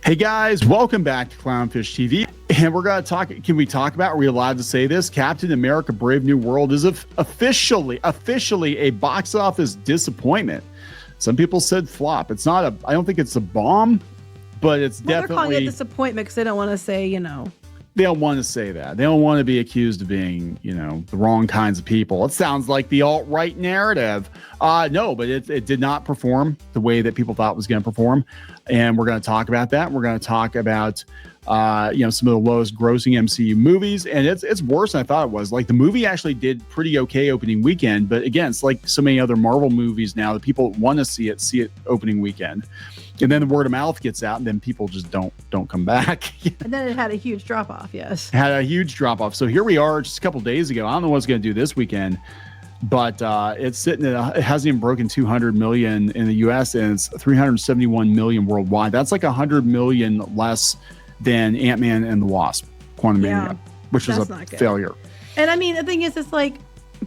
Hey guys, welcome back to Clownfish TV. And we're going to talk, are we allowed to say this? Captain America Brave New World is officially a box office disappointment. Some people said flop. It's not I don't think it's a bomb, but it's definitely. They're calling it disappointment because they don't want to say, They don't want to say that. They don't want to be accused of being, the wrong kinds of people. It sounds like the alt-right narrative. No, but it did not perform the way that people thought it was going to perform. And we're going to talk about that. We're going to talk about, some of the lowest grossing MCU movies. And it's worse than I thought it was. Like, the movie actually did pretty okay opening weekend. But again, it's like so many other Marvel movies now that people want to see it opening weekend. And then the word of mouth gets out, and then people just don't come back. And then it had a huge drop off. Yes, had a huge drop off. So here we are, just a couple days ago. I don't know what it's going to do this weekend, but it's sitting at it hasn't even broken 200 million in the U.S. and it's 371 million worldwide. That's like 100 million less than Ant-Man and the Wasp: Quantumania, which is a failure. And I mean, the thing is, it's like,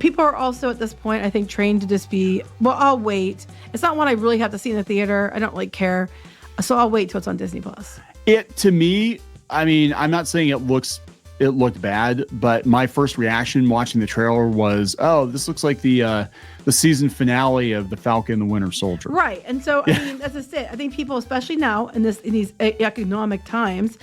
people are also at this point, I think, trained to just be, well, I'll wait. It's not one I really have to see in the theater. I don't really care. So I'll wait till it's on Disney Plus. To me, I mean, I'm not saying it looked bad, but my first reaction watching the trailer was, oh, this looks like the season finale of The Falcon and the Winter Soldier. Right. And so, I mean, that's just it. I think people, especially now in these economic times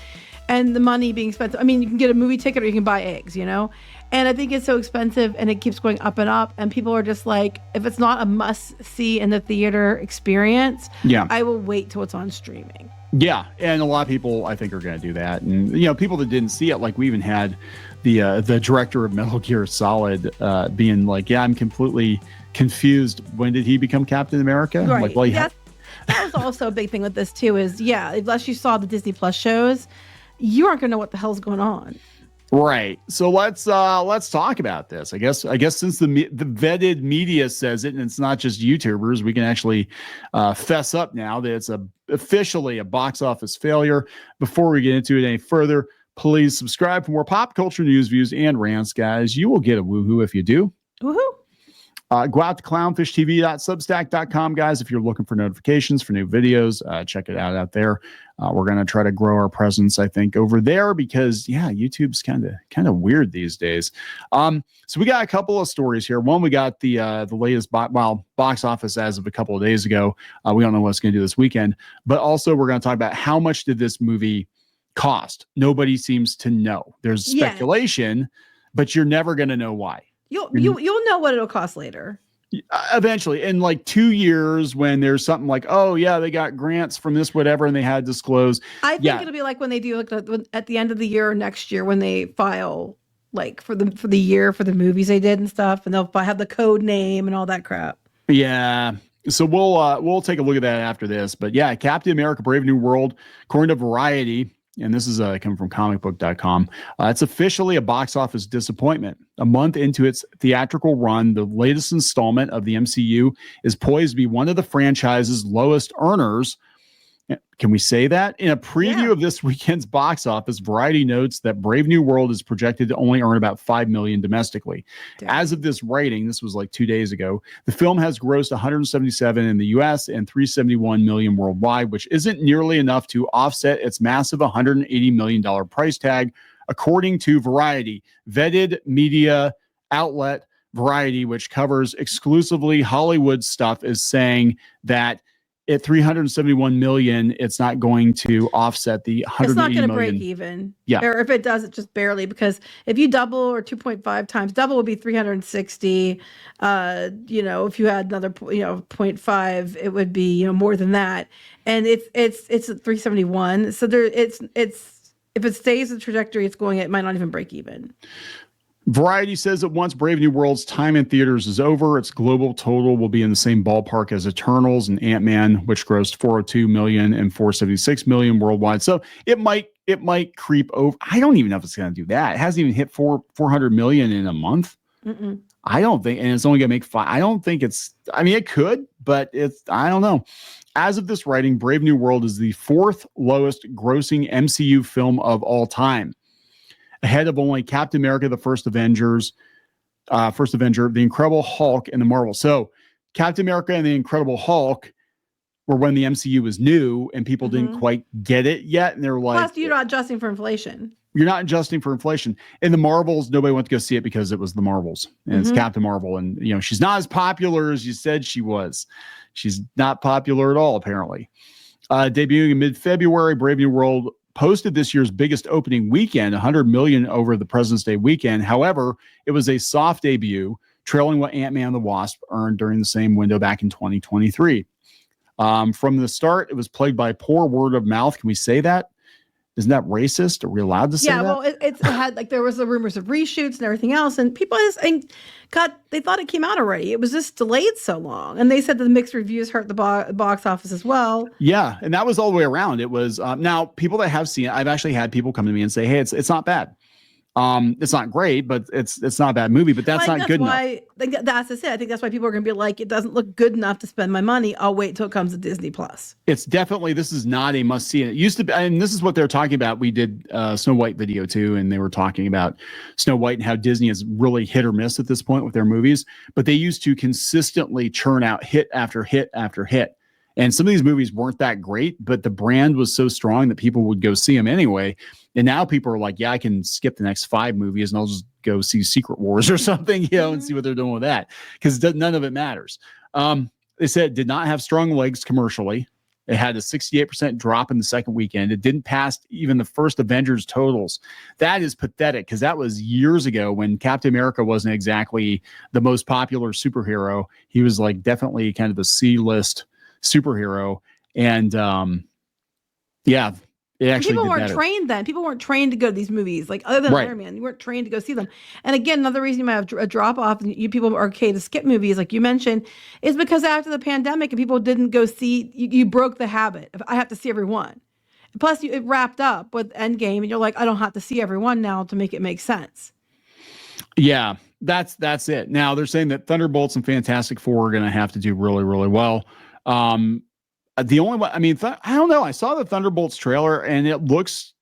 and the money being spent, I mean, you can get a movie ticket or you can buy eggs, And I think it's so expensive and it keeps going up and up. And people are just like, if it's not a must see in the theater experience, I will wait till it's on streaming. Yeah. And a lot of people, I think, are going to do that. And, people that didn't see it, like we even had the director of Metal Gear Solid being like, I'm completely confused. When did he become Captain America? Right. Like, well, that was also a big thing with this, too, is, unless you saw the Disney Plus shows, you aren't going to know what the hell's going on. Right. So let's talk about this. I guess since the vetted media says it, and it's not just YouTubers, we can actually fess up now that it's officially a box office failure. Before we get into it any further, please subscribe for more pop culture news, views, and rants, guys. You will get a woohoo if you do. Woohoo. Go out to clownfishtv.substack.com, guys. If you're looking for notifications for new videos, check it out there. We're going to try to grow our presence, I think, over there because, YouTube's kind of weird these days. So we got a couple of stories here. One, we got the latest box office as of a couple of days ago. We don't know what it's going to do this weekend. But also, we're going to talk about how much did this movie cost. Nobody seems to know. There's speculation, but you're never going to know why. You'll know what it'll cost later. Eventually, in like 2 years, when there's something like, they got grants from this, whatever, and they had to disclose. I think it'll be like when they do at the end of the year or next year when they file like for the year for the movies they did and stuff, and they'll have the code name and all that crap. Yeah. So we'll take a look at that after this. But Captain America: Brave New World, according to Variety. And this is coming from comicbook.com. It's officially a box office disappointment. A month into its theatrical run, the latest installment of the MCU is poised to be one of the franchise's lowest earners. Can we say that? In a preview of this weekend's box office, Variety notes that Brave New World is projected to only earn about $5 million domestically. Damn. As of this writing, this was like 2 days ago, the film has grossed 177 in the US and 371 million worldwide, which isn't nearly enough to offset its massive $180 million price tag, according to Variety. Vetted media outlet Variety, which covers exclusively Hollywood stuff, is saying that at 371 million, it's not going to offset the 180 million. It's not going to break even. Yeah. Or if it does, it just barely, because if you double or 2.5 times, double would be 360. If you had another, 0.5, it would be, more than that. And it's at 371. So it's if it stays the trajectory it's going, it might not even break even. Variety says that once Brave New World's time in theaters is over, its global total will be in the same ballpark as Eternals and Ant-Man, which grossed 402 million and 476 million worldwide. So it might creep over. I don't even know if it's going to do that. It hasn't even hit 400 million in a month. Mm-mm. I don't think, and it's only going to make 5. I don't think it could, but I don't know. As of this writing, Brave New World is the 4th lowest grossing MCU film of all time, ahead of only Captain America: The First Avenger, The Incredible Hulk, and The Marvel. So Captain America and The Incredible Hulk were when the MCU was new and people didn't quite get it yet. And they're like, plus you're not adjusting for inflation. You're not adjusting for inflation. And the Marvels, nobody went to go see it because it was the Marvels and it's Captain Marvel. And, you know, she's not as popular as you said she was. She's not popular at all, apparently. Debuting in mid-February, Brave New World posted this year's biggest opening weekend, 100 million over the President's Day weekend. However, it was a soft debut, trailing what Ant-Man and the Wasp earned during the same window back in 2023. From the start, it was plagued by poor word of mouth. Can we say that? Isn't that racist? Are we allowed to say that? Yeah, well, it had like there was the rumors of reshoots and everything else, and people just they thought it came out already. It was just delayed so long, and they said that the mixed reviews hurt the box office as well. Yeah, and that was all the way around. It was now people that have seen it. I've actually had people come to me and say, "Hey, it's not bad. It's not great, but it's not a bad movie, but that's not good enough." That's it. I think that's why people are going to be like, it doesn't look good enough to spend my money. I'll wait till it comes to Disney Plus. It's definitely, this is not a must see. And it used to be, and this is what they're talking about. We did Snow White video too, and they were talking about Snow White and how Disney is really hit or miss at this point with their movies, but they used to consistently churn out hit after hit after hit. And some of these movies weren't that great, but the brand was so strong that people would go see them anyway. And now people are like, yeah, I can skip the next 5 movies and I'll just go see Secret Wars or something, you know, and see what they're doing with that, because none of it matters. They said it did not have strong legs commercially. It had a 68% drop in the second weekend. It didn't pass even the first Avengers totals. That is pathetic, because that was years ago when Captain America wasn't exactly the most popular superhero. He was like definitely kind of a C-list superhero. And yeah, it actually people weren't better. trained then. People weren't trained to go to these movies. Like other than Iron Man, you weren't trained to go see them. And again, another reason you might have a drop off and you people are okay to skip movies, like you mentioned, is because after the pandemic and people didn't go see, you broke the habit of I have to see every one. Plus, it wrapped up with Endgame, and you're like, I don't have to see everyone now to make it make sense. Yeah, that's it. Now they're saying that Thunderbolts and Fantastic Four are going to have to do really, really well. The only one, I mean, I don't know. I saw the Thunderbolts trailer and it looks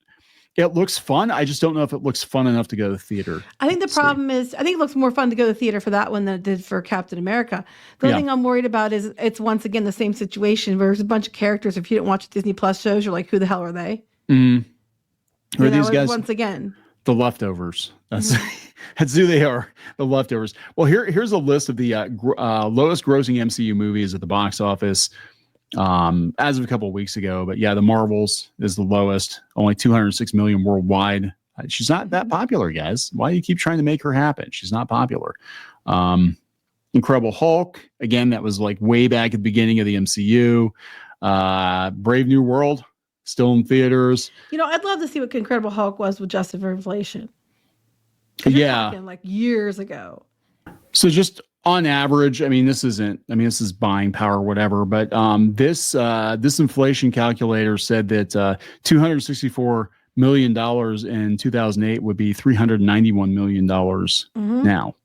fun. I just don't know if it looks fun enough to go to the theater. I think the problem is, I think it looks more fun to go to the theater for that one than it did for Captain America. The only thing I'm worried about is it's once again the same situation where there's a bunch of characters. If you didn't watch Disney Plus shows, you're like, who the hell are they? Or these guys, once again, the leftovers. That's who they are, the leftovers. Well, here's a list of the lowest grossing MCU movies at the box office as of a couple of weeks ago. But yeah, the Marvels is the lowest, only 206 million worldwide. She's not that popular, guys. Why do you keep trying to make her happen? She's not popular. Incredible Hulk, again, that was like way back at the beginning of the MCU. Brave New World, still in theaters. You know, I'd love to see what Incredible Hulk was with Adjusted for Inflation. Yeah, like years ago. So just on average, I mean, this is buying power, whatever, but this inflation calculator said that $264 million in 2008 would be $391 million now,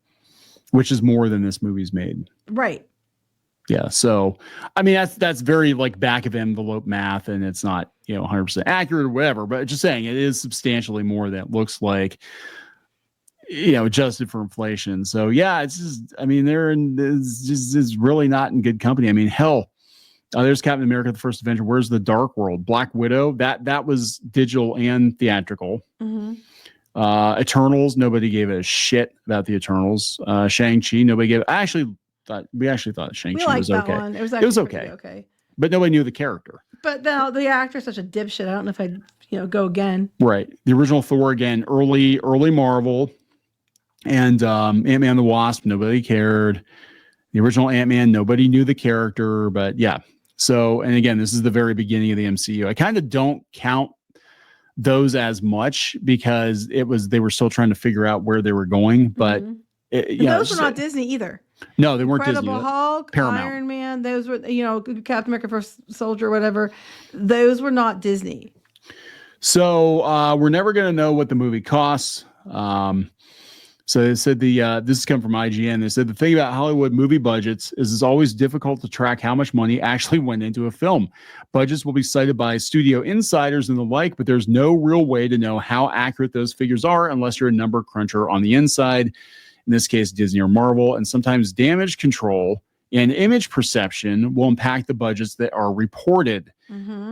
which is more than this movie's made. Right. Yeah. So, I mean, that's very like back of envelope math, and it's not, 100% accurate or whatever, but just saying it is substantially more than it looks like, adjusted for inflation. So yeah, it's just, I mean, it's really not in good company. I mean, hell, there's Captain America, the First Avenger. Where's the Dark World? Black Widow, that was digital and theatrical. Eternals, nobody gave a shit about the Eternals. Shang-Chi, nobody gave. We actually thought Shang-Chi was okay. One. It was okay. But nobody knew the character. But now the actor's such a dipshit. I don't know if I'd go again. Right. The original Thor, again, early Marvel. And Ant-Man and the Wasp, nobody cared. The original Ant-Man, nobody knew the character, but yeah. So, and again, this is the very beginning of the MCU. I kind of don't count those as much because they were still trying to figure out where they were going, but those were not Disney either. No, they weren't Incredible Disney. Hulk, Paramount. Iron Man, those were, Captain America First Soldier, whatever. Those were not Disney. So we're never going to know what the movie costs. So they said this is come from IGN. They said the thing about Hollywood movie budgets is it's always difficult to track how much money actually went into a film. Budgets will be cited by studio insiders and the like, but there's no real way to know how accurate those figures are unless you're a number cruncher on the inside. In this case, Disney or Marvel. And sometimes damage control And image perception will impact the budgets that are reported.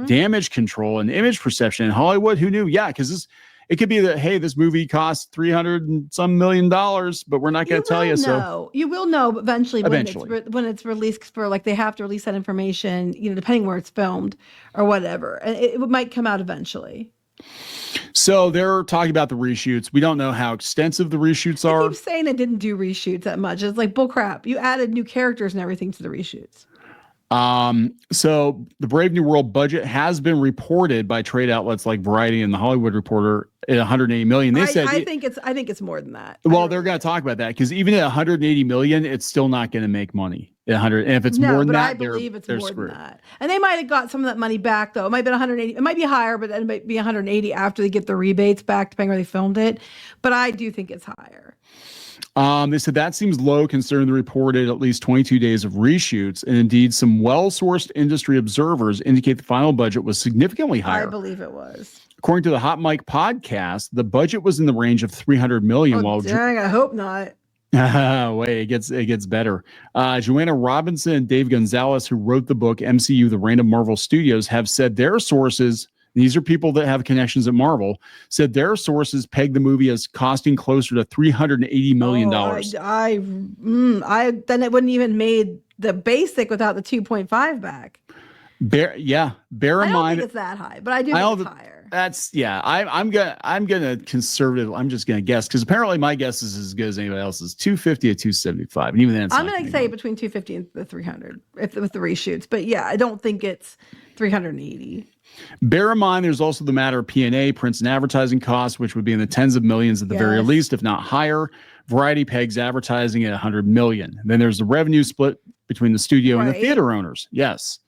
Damage control and image perception in Hollywood. Who knew? Yeah, because it could be that, hey, this movie costs $300 and some million, but we're not going to tell you. So you will know eventually. When it's released, for like they have to release that information, depending where it's filmed or whatever, and it might come out eventually. So they're talking about the reshoots. We don't know how extensive the reshoots are. I keep saying it didn't do reshoots that much. It's like bullcrap. You added new characters and everything to the reshoots. So the Brave New World budget has been reported by trade outlets like Variety and the Hollywood Reporter at 180 million. They said I think it's more than that. Well, they're going to talk about that because even at 180 million, it's still not going to make money. At 100, and if it's more than that, I believe it's more screwed. than that. And they might have got some of that money back though. It might have been 180. It might be higher, but then it might be 180 after they get the rebates back, depending where they filmed it. But I do think it's higher. They said that seems low considering the reported at least 22 days of reshoots. And indeed, some well-sourced industry observers indicate the final budget was significantly higher. I believe it was. According to the Hot Mic podcast, the budget was in the range of 300 million. Dang, I hope not. Wait, it gets better. Joanna Robinson and Dave Gonzalez, who wrote the book MCU, The Reign of Marvel Studios, have said their sources, these are people that have connections at Marvel, said their sources pegged the movie as costing closer to $380 million. Then it wouldn't even made the basic without the 2.5 back. Bear in mind, I don't think it's that high, but I do think it's higher. I'm gonna conservative. I'm just gonna guess because apparently my guess is as good as anybody else's. 250 to 275, and even then, I'm gonna say between 250 and the 300 with the reshoots. But yeah, I don't think it's 380. Bear in mind, there's also the matter of P&A, prints and advertising costs, which would be in the tens of millions at the very least, if not higher. Variety pegs advertising at 100 million. Then there's the revenue split between the studio and the theater owners. Yes.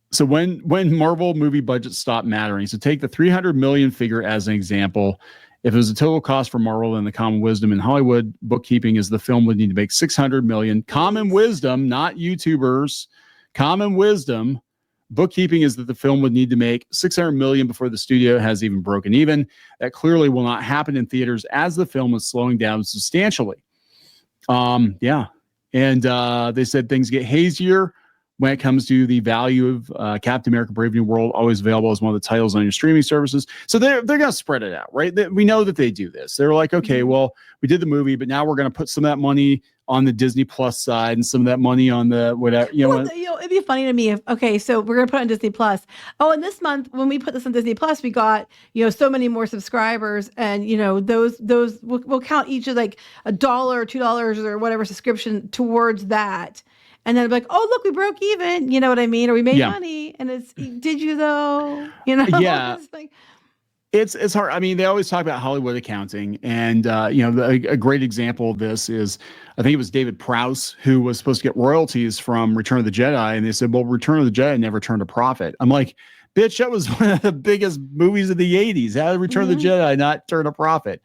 So when Marvel movie budgets stop mattering, so take the 300 million figure as an example. If it was a total cost for Marvel, then the common wisdom in Hollywood bookkeeping is the film would need to make 600 million. Common wisdom, not YouTubers. Common wisdom bookkeeping is that the film would need to make 600 million before the studio has even broken even. That clearly will not happen in theaters as the film is slowing down substantially. And they said things get hazier when it comes to the value of Captain America Brave New World, always available as one of the titles on your streaming services. So they're going to spread it out, right? We know that they do this. They're like, okay, well, we did the movie, but now we're going to put some of that money on the Disney Plus side and some of that money on the whatever. It'd be funny to me if, so we're going to put it on Disney Plus. Oh, and this month when we put this on Disney Plus, we got, so many more subscribers, and those we'll count each as like $1 or $2 or whatever subscription towards that. And then be like, oh, look, we broke even. You know what I mean? Or we made money. And did you though? Yeah. It's hard. I mean, they always talk about Hollywood accounting. And, a great example of this is, I think it was David Prowse who was supposed to get royalties from Return of the Jedi. And they said, well, Return of the Jedi never turned a profit. I'm like, bitch, that was one of the biggest movies of the 80s. How did Return of the Jedi not turn a profit?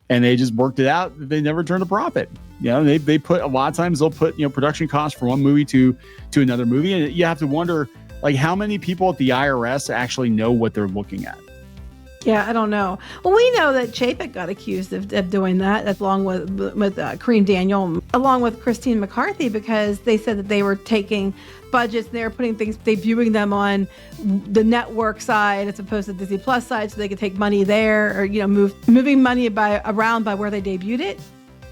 And they just worked it out. They never turned a profit. They put, a lot of times they'll put, production costs from one movie to another movie. And you have to wonder, like, how many people at the IRS actually know what they're looking at? Yeah, I don't know. Well, we know that Chapek got accused of doing that, along with Kareem Daniel, along with Christine McCarthy, because they said that they were taking budgets, they were putting things, debuting them on the network side as opposed to the Disney Plus side, so they could take money there, or moving money around by where they debuted it.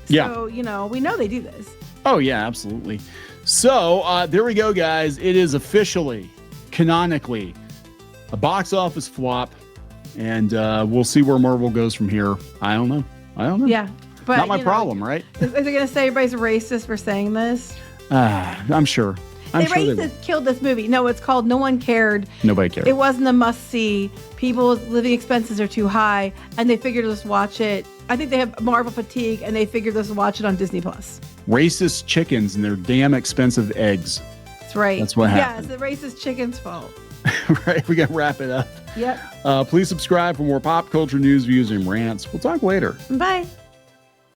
So, we know they do this. Oh yeah, absolutely. So there we go, guys. It is officially, canonically, a box office flop. And we'll see where Marvel goes from here. I don't know. Yeah. But not my problem, right? Is it going to say everybody's racist for saying this? I'm sure. Racists killed this movie. No, it's called No One Cared. Nobody cared. It wasn't a must-see. People's living expenses are too high, and they figured let's watch it. I think they have Marvel fatigue, and they figured let's watch it on Disney Plus. Racist chickens and their damn expensive eggs. That's right. That's what happened. Yeah, it's the racist chicken's fault. Right, we got to wrap it up. Yep. Please subscribe for more pop culture news, views, and rants. We'll talk later. Bye.